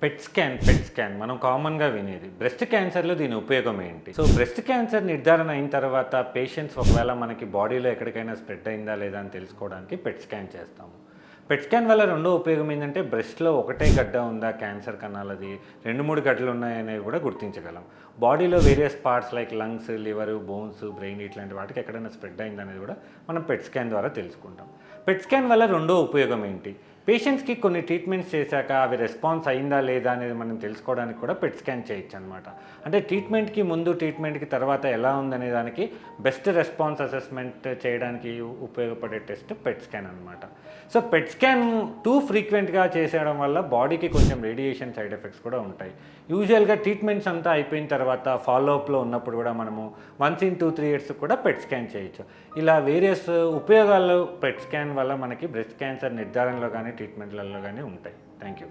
PET scan మనం కామన్‌గా వినేది. బ్రెస్ట్ క్యాన్సర్‌లో దీని ఉపయోగం ఏంటి? సో, బ్రెస్ట్ క్యాన్సర్ నిర్ధారణ అయిన తర్వాత పేషెంట్స్ ఒకవేళ మనకి బాడీలో ఎక్కడికైనా స్ప్రెడ్ అయిందా లేదా అని తెలుసుకోవడానికి పెట్ స్కాన్ చేస్తాము. పెట్ స్కాన్ వల్ల రెండో ఉపయోగం ఏంటంటే బ్రెస్ట్‌లో ఒకటే గడ్డ ఉందా క్యాన్సర్ కణాలది, 2, 3 గడ్డలు ఉన్నాయనేవి కూడా గుర్తించగలం. బాడీలో various parts like lungs, liver, bones, brain ఇట్లాంటి వాటికి ఎక్కడైనా స్ప్రెడ్ అయిందనేది కూడా మనం పెట్ స్కాన్ ద్వారా తెలుసుకుంటాం. పెట్ స్కాన్ వల్ల రెండో ఉపయోగం ఏంటి? పేషెంట్స్‌కి కొన్ని ట్రీట్మెంట్స్ చేశాక అవి రెస్పాన్స్ అయిందా లేదా అనేది మనం తెలుసుకోవడానికి కూడా పెట్ స్కాన్ చేయొచ్చనమాట. అంటే ట్రీట్మెంట్‌కి ముందు, ట్రీట్మెంట్‌కి తర్వాత ఎలా ఉందనే దానికి బెస్ట్ రెస్పాన్స్ అసెస్మెంట్ చేయడానికి ఉపయోగపడే టెస్ట్ పెట్ స్కాన్ అనమాట. సో, పెట్ స్కాన్ టూ ఫ్రీక్వెంట్‌గా చేసేయడం వల్ల బాడీకి కొంచెం రేడియేషన్ సైడ్ ఎఫెక్ట్స్ కూడా ఉంటాయి. యూజువల్‌గా ట్రీట్మెంట్స్ అంతా అయిపోయిన తర్వాత ఫాలో అప్‌లో ఉన్నప్పుడు కూడా మనము వన్స్ ఇన్ 2, 3 ఇయర్స్‌కి కూడా పెట్ స్కాన్ చేయొచ్చు. ఇలా వేరియస్ ఉపయోగాలు పెట్ స్కాన్ వల్ల మనకి బ్రెస్ట్ క్యాన్సర్ నిర్ధారణలో కానీ ట్రీట్మెంట్లలో కానీ ఉంటాయి. Thank you.